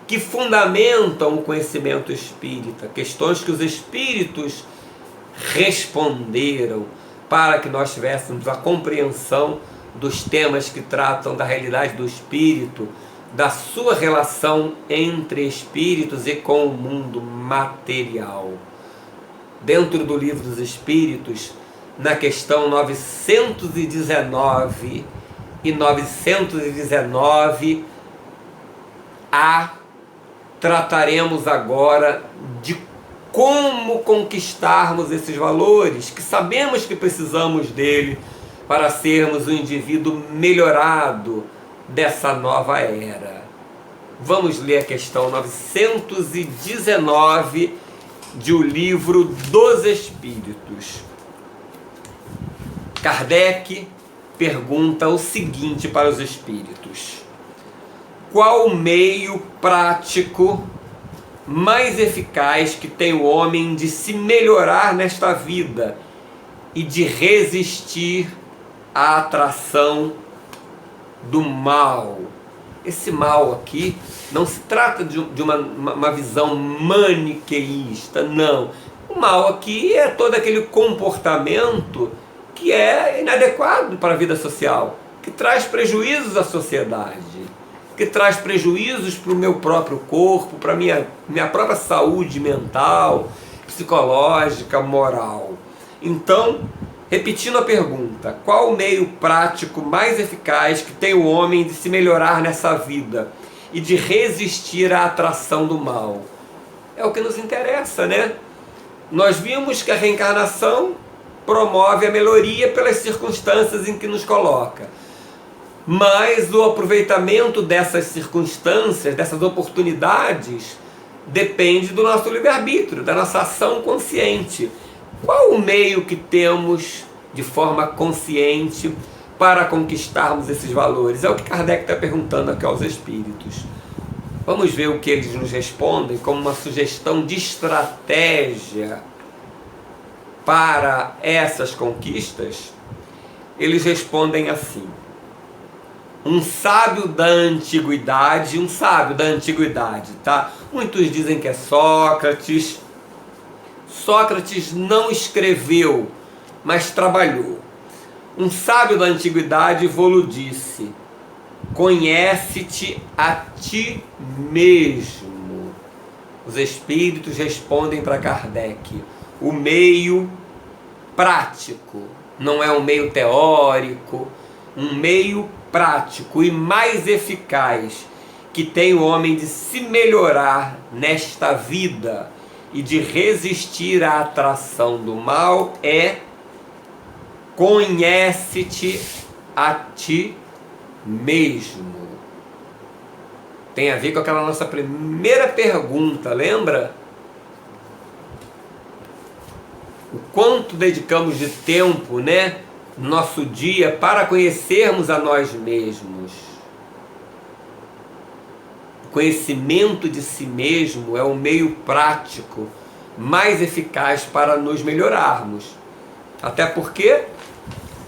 Speaker 1: que fundamentam o conhecimento espírita, questões que os espíritos responderam para que nós tivéssemos a compreensão dos temas que tratam da realidade do espírito, da sua relação entre espíritos e com o mundo material. Dentro do Livro dos Espíritos, na questão 919 e 919, trataremos agora de como conquistarmos esses valores, que sabemos que precisamos dele para sermos um indivíduo melhorado dessa nova era. Vamos ler a questão 919 de O Livro dos Espíritos. Kardec pergunta o seguinte para os espíritos: qual o meio prático mais eficaz que tem o homem de se melhorar nesta vida e de resistir à atração do mal? Esse mal aqui não se trata de uma visão maniqueísta, não. O mal aqui é todo aquele comportamento que é inadequado para a vida social, que traz prejuízos à sociedade, que traz prejuízos para o meu próprio corpo, para a minha própria saúde mental, psicológica, moral. Então, repetindo a pergunta, qual o meio prático mais eficaz que tem o homem de se melhorar nessa vida e de resistir à atração do mal? É o que nos interessa, né? Nós vimos que a reencarnação promove a melhoria pelas circunstâncias em que nos coloca. Mas o aproveitamento dessas circunstâncias, dessas oportunidades, depende do nosso livre-arbítrio, da nossa ação consciente. Qual o meio que temos de forma consciente para conquistarmos esses valores? É o que Kardec está perguntando aqui aos espíritos. Vamos ver o que eles nos respondem como uma sugestão de estratégia para essas conquistas. Eles respondem assim: um sábio da antiguidade, tá? Muitos dizem que é Sócrates. Sócrates não escreveu, mas trabalhou. Um sábio da antiguidade vou-lo disse: conhece-te a ti mesmo. Os espíritos respondem para Kardec: o meio prático, não é um meio teórico, um meio prático e mais eficaz que tem o homem de se melhorar nesta vida e de resistir à atração do mal é: conhece-te a ti mesmo. Tem a ver com aquela nossa primeira pergunta, lembra? O quanto dedicamos de tempo, né, no nosso dia para conhecermos a nós mesmos. O conhecimento de si mesmo é o meio prático mais eficaz para nos melhorarmos. Até porque,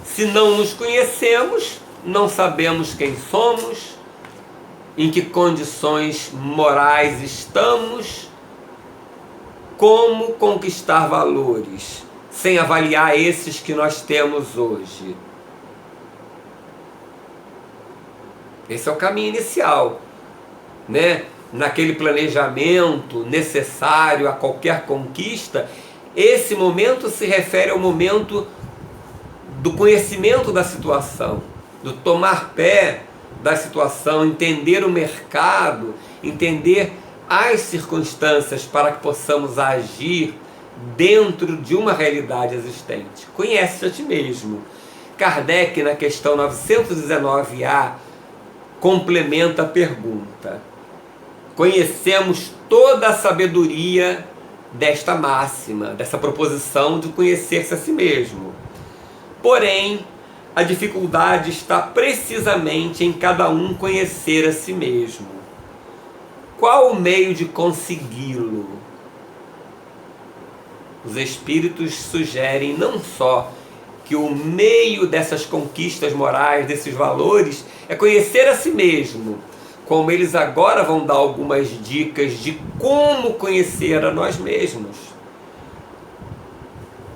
Speaker 1: se não nos conhecemos, não sabemos quem somos, em que condições morais estamos, como conquistar valores, sem avaliar esses que nós temos hoje. Esse é o caminho inicial, né? Naquele planejamento necessário a qualquer conquista, esse momento se refere ao momento do conhecimento da situação, do tomar pé da situação, entender o mercado, entender as circunstâncias para que possamos agir dentro de uma realidade existente. Conhece a ti mesmo. Kardec, na questão 919A, complementa a pergunta: conhecemos toda a sabedoria desta máxima, dessa proposição de conhecer-se a si mesmo. Porém, a dificuldade está precisamente em cada um conhecer a si mesmo. Qual o meio de consegui-lo? Os espíritos sugerem não só que o meio dessas conquistas morais, desses valores, é conhecer a si mesmo, como eles agora vão dar algumas dicas de como conhecer a nós mesmos.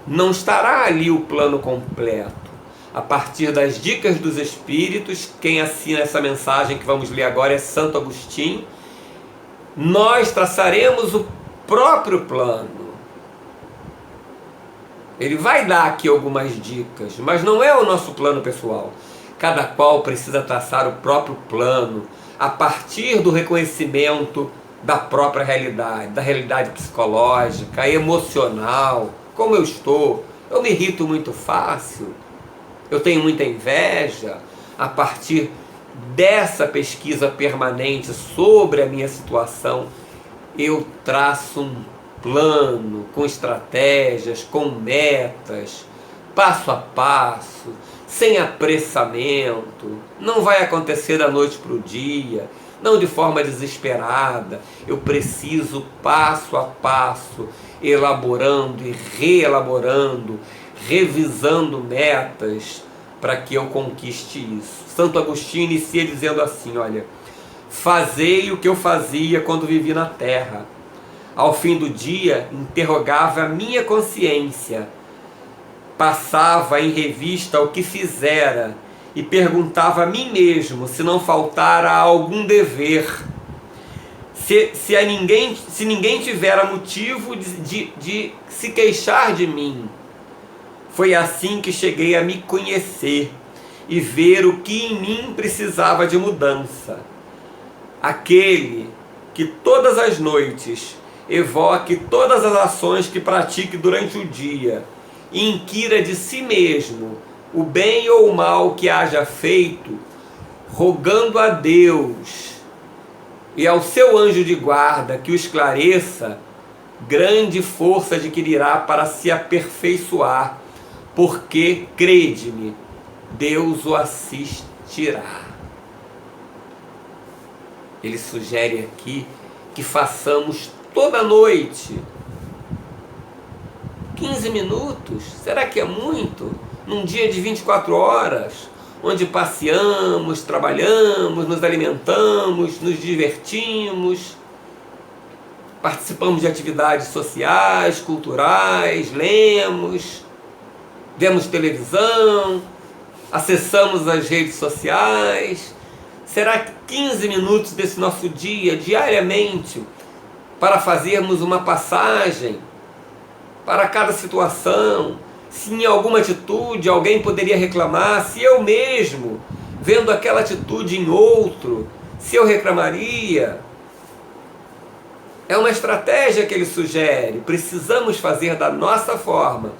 Speaker 1: Não estará ali o plano completo. A partir das dicas dos espíritos, quem assina essa mensagem que vamos ler agora é Santo Agostinho, nós traçaremos o próprio plano. Ele vai dar aqui algumas dicas, mas não é o nosso plano pessoal. Cada qual precisa traçar o próprio plano a partir do reconhecimento da própria realidade, da realidade psicológica, emocional. Como eu estou? Eu me irrito muito fácil? Eu tenho muita inveja? A partir dessa pesquisa permanente sobre a minha situação, eu traço um plano, com estratégias, com metas, passo a passo, sem apressamento. Não vai acontecer da noite para o dia, não de forma desesperada. Eu preciso, passo a passo, elaborando e reelaborando, revisando metas para que eu conquiste isso. Santo Agostinho inicia dizendo assim, olha: fazei o que eu fazia quando vivi na terra. Ao fim do dia, interrogava a minha consciência, passava em revista o que fizera e perguntava a mim mesmo se não faltara algum dever, se ninguém tivera motivo de se queixar de mim. Foi assim que cheguei a me conhecer e ver o que em mim precisava de mudança. Aquele que todas as noites evoque todas as ações que pratique durante o dia e inquira de si mesmo o bem ou o mal que haja feito, rogando a Deus e ao seu anjo de guarda que o esclareça, grande força adquirirá para se aperfeiçoar, porque, crede-me, Deus o assistirá. Ele sugere aqui que façamos toda noite 15 minutos. Será que é muito? Num dia de 24 horas, onde passeamos, trabalhamos, nos alimentamos, nos divertimos, participamos de atividades sociais, culturais, lemos, vemos televisão, acessamos as redes sociais. Será que 15 minutos desse nosso dia, diariamente, para fazermos uma passagem para cada situação? Se em alguma atitude alguém poderia reclamar, se eu mesmo, vendo aquela atitude em outro, se eu reclamaria? É uma estratégia que ele sugere. Precisamos fazer da nossa forma,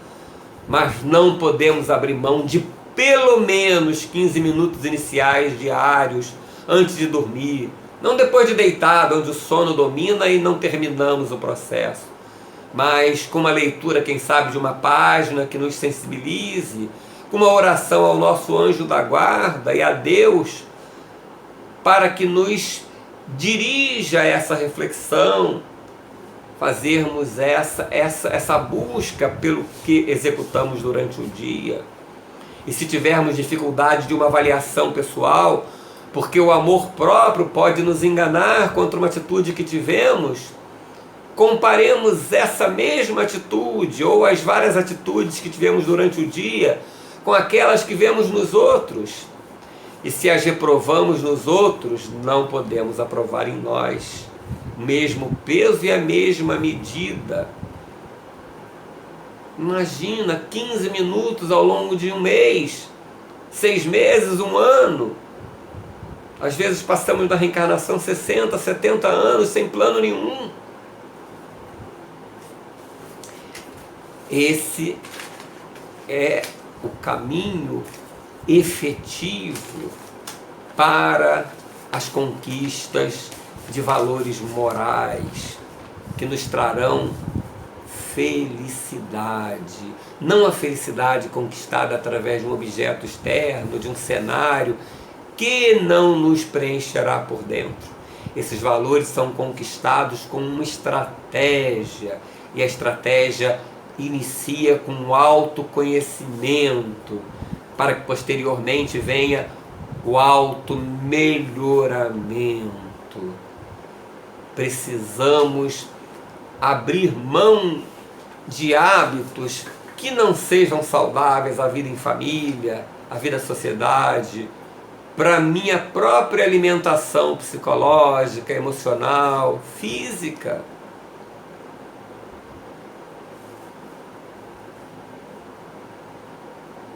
Speaker 1: mas não podemos abrir mão de pelo menos 15 minutos iniciais diários antes de dormir. Não depois de deitado, onde o sono domina e não terminamos o processo, mas com uma leitura, quem sabe, de uma página que nos sensibilize, com uma oração ao nosso anjo da guarda e a Deus, para que nos dirija essa reflexão, fazermos essa busca pelo que executamos durante o dia. E se tivermos dificuldade de uma avaliação pessoal, porque o amor próprio pode nos enganar contra uma atitude que tivemos, comparemos essa mesma atitude ou as várias atitudes que tivemos durante o dia com aquelas que vemos nos outros. E se as reprovamos nos outros, não podemos aprovar em nós o mesmo peso e a mesma medida. Imagina 15 minutos ao longo de um mês, 6 meses, um ano. Às vezes passamos na reencarnação 60, 70 anos sem plano nenhum. Esse é o caminho efetivo para as conquistas de valores morais que nos trarão felicidade. Não a felicidade conquistada através de um objeto externo, de um cenário, que não nos preencherá por dentro. Esses valores são conquistados com uma estratégia, e a estratégia inicia com o autoconhecimento, para que posteriormente venha o automelhoramento. Precisamos abrir mão de hábitos que não sejam saudáveis, a vida em família, a vida em sociedade, para minha própria alimentação psicológica, emocional, física.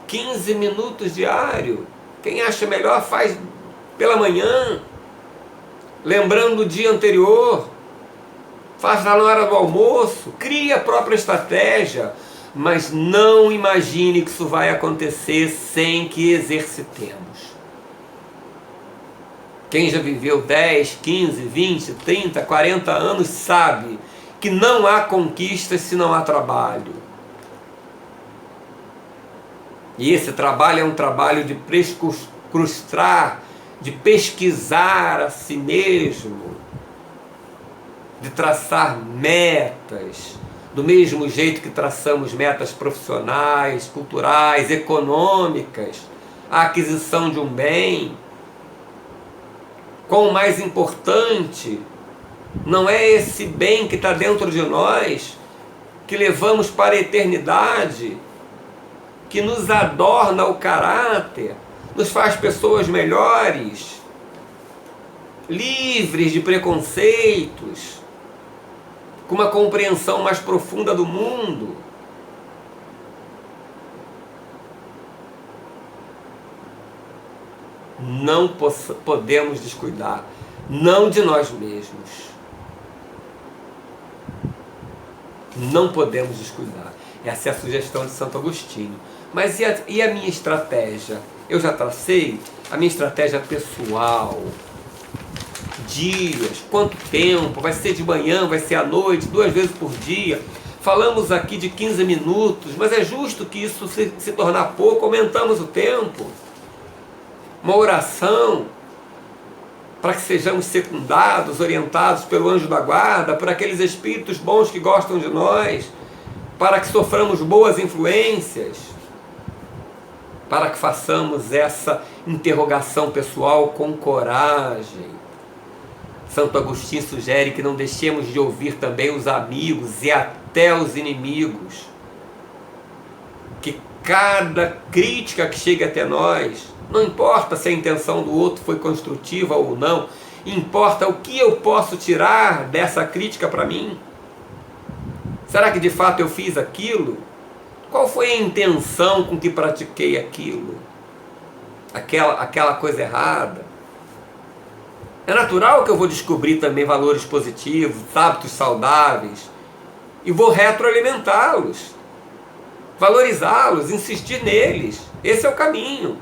Speaker 1: $15 minutos diário. Quem acha melhor faz pela manhã, lembrando o dia anterior, faz lá na hora do almoço, cria a própria estratégia, mas não imagine que isso vai acontecer sem que exercitemos. Quem já viveu 10, 15, 20, 30, 40 anos sabe que não há conquistas se não há trabalho. E esse trabalho é um trabalho de prescrustar, de pesquisar a si mesmo, de traçar metas, do mesmo jeito que traçamos metas profissionais, culturais, econômicas, a aquisição de um bem. Qual o mais importante? Não é esse bem que está dentro de nós, que levamos para a eternidade, que nos adorna o caráter, nos faz pessoas melhores, livres de preconceitos, com uma compreensão mais profunda do mundo. Não podemos descuidar, não de nós mesmos. Não podemos descuidar. Essa é a sugestão de Santo Agostinho. Mas e a minha estratégia? Eu já tracei a minha estratégia pessoal. Dias, quanto tempo, vai ser de manhã, vai ser à noite, 2 vezes por dia. Falamos aqui de 15 minutos, mas é justo que isso se tornar pouco, aumentamos o tempo. Uma oração, para que sejamos secundados, orientados pelo anjo da guarda, por aqueles espíritos bons que gostam de nós, para que soframos boas influências, para que façamos essa interrogação pessoal com coragem. Santo Agostinho sugere que não deixemos de ouvir também os amigos e até os inimigos. Que cada crítica que chegue até nós, não importa se a intenção do outro foi construtiva ou não, importa o que eu posso tirar dessa crítica para mim. Será que de fato eu fiz aquilo? Qual foi a intenção com que pratiquei aquilo? Aquela coisa errada? É natural que eu vou descobrir também valores positivos, hábitos saudáveis, e vou retroalimentá-los, valorizá-los, insistir neles. Esse é o caminho.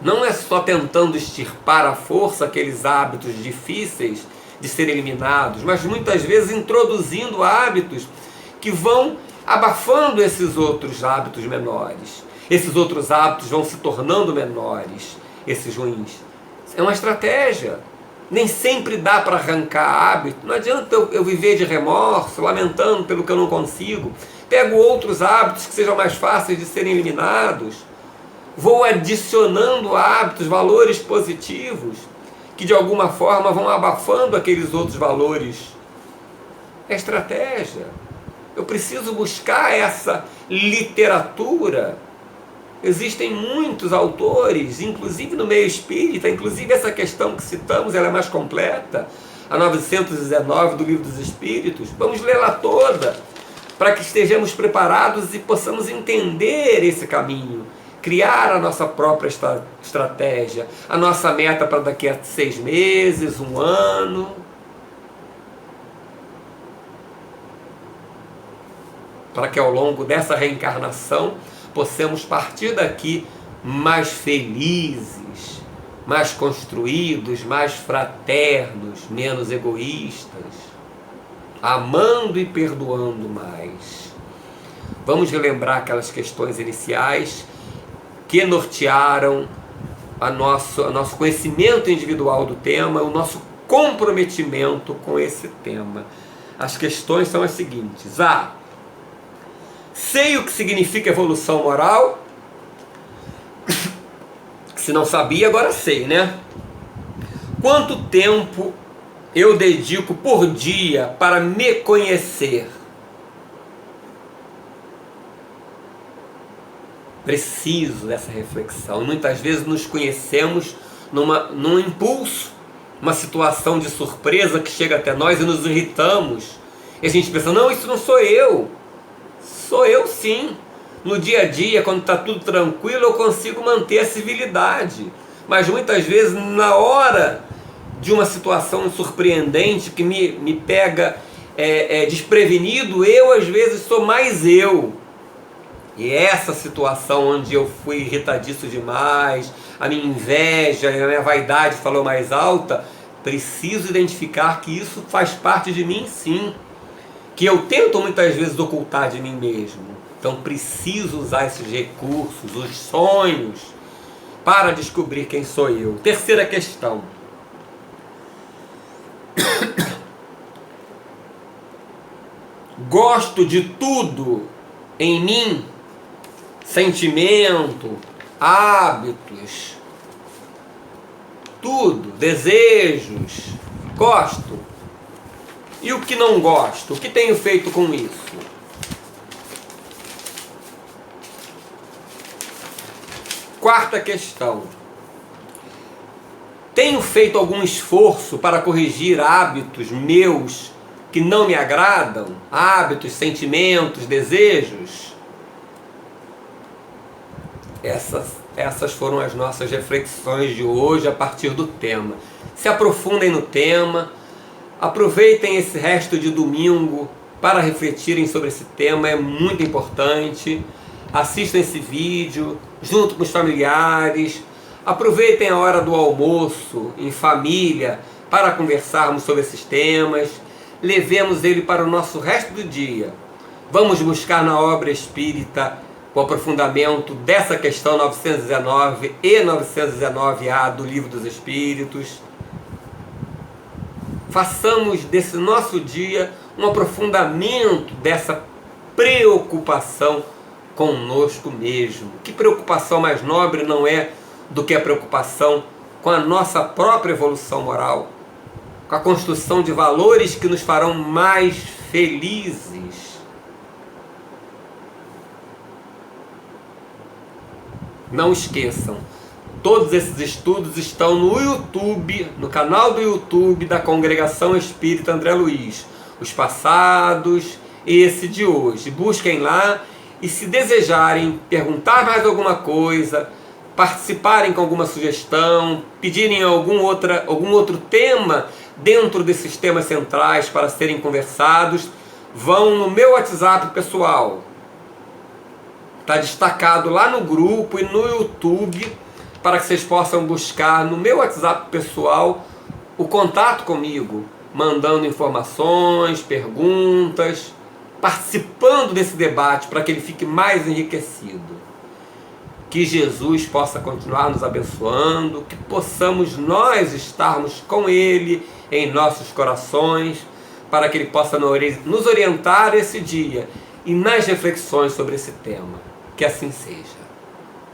Speaker 1: Não é só tentando extirpar à força aqueles hábitos difíceis de serem eliminados, mas muitas vezes introduzindo hábitos que vão abafando esses outros hábitos menores. Esses outros hábitos vão se tornando menores, esses ruins. É uma estratégia. Nem sempre dá para arrancar hábito. Não adianta eu viver de remorso, lamentando pelo que eu não consigo. Pego outros hábitos que sejam mais fáceis de serem eliminados. Vou adicionando hábitos, valores positivos, que de alguma forma vão abafando aqueles outros valores. É estratégia. Eu preciso buscar essa literatura. Existem muitos autores, inclusive no meio espírita, inclusive essa questão que citamos, ela é mais completa, a 919 do Livro dos Espíritos. Vamos lê-la toda, para que estejamos preparados e possamos entender esse caminho, criar a nossa própria estratégia, a nossa meta para daqui a 6 meses, 1 ano. Para que ao longo dessa reencarnação possamos partir daqui mais felizes, mais construídos, mais fraternos, menos egoístas, amando e perdoando mais. Vamos relembrar aquelas questões iniciais que nortearam nosso conhecimento individual do tema, o nosso comprometimento com esse tema. As questões são as seguintes: A. Sei o que significa evolução moral. Se não sabia, agora sei, né? Quanto tempo eu dedico por dia para me conhecer? Preciso dessa reflexão. Muitas vezes nos conhecemos num impulso, uma situação de surpresa que chega até nós e nos irritamos. E a gente pensa, não, isso não sou eu. Sou eu sim. No dia a dia, quando está tudo tranquilo, eu consigo manter a civilidade. Mas muitas vezes, na hora de uma situação surpreendente que me pega desprevenido, eu às vezes sou mais eu. E essa situação onde eu fui irritadiço demais, a minha inveja, a minha vaidade falou mais alta, preciso identificar que isso faz parte de mim sim, que eu tento muitas vezes ocultar de mim mesmo. Então preciso usar esses recursos, os sonhos, para descobrir quem sou eu. Terceira questão. Gosto de tudo em mim? Sentimento, hábitos, tudo, desejos, gosto. E o que não gosto? O que tenho feito com isso? Quarta questão. Tenho feito algum esforço para corrigir hábitos meus que não me agradam? Hábitos, sentimentos, desejos? Essas foram as nossas reflexões de hoje a partir do tema. Se aprofundem no tema, aproveitem esse resto de domingo para refletirem sobre esse tema, é muito importante. Assistam esse vídeo junto com os familiares, aproveitem a hora do almoço em família para conversarmos sobre esses temas, levemos ele para o nosso resto do dia. Vamos buscar na obra espírita o aprofundamento dessa questão 919 e 919A do Livro dos Espíritos. Façamos desse nosso dia um aprofundamento dessa preocupação conosco mesmo. Que preocupação mais nobre não é do que a preocupação com a nossa própria evolução moral, com a construção de valores que nos farão mais felizes. Não esqueçam, todos esses estudos estão no YouTube, no canal do YouTube da Congregação Espírita André Luiz. Os passados e esse de hoje. Busquem lá e, se desejarem perguntar mais alguma coisa, participarem com alguma sugestão, pedirem algum outro tema dentro desses temas centrais para serem conversados, vão no meu WhatsApp pessoal. Está destacado lá no grupo e no YouTube para que vocês possam buscar no meu WhatsApp pessoal o contato comigo, mandando informações, perguntas, participando desse debate para que ele fique mais enriquecido. Que Jesus possa continuar nos abençoando, que possamos nós estarmos com Ele em nossos corações, para que Ele possa nos orientar esse dia e nas reflexões sobre esse tema. Que assim seja.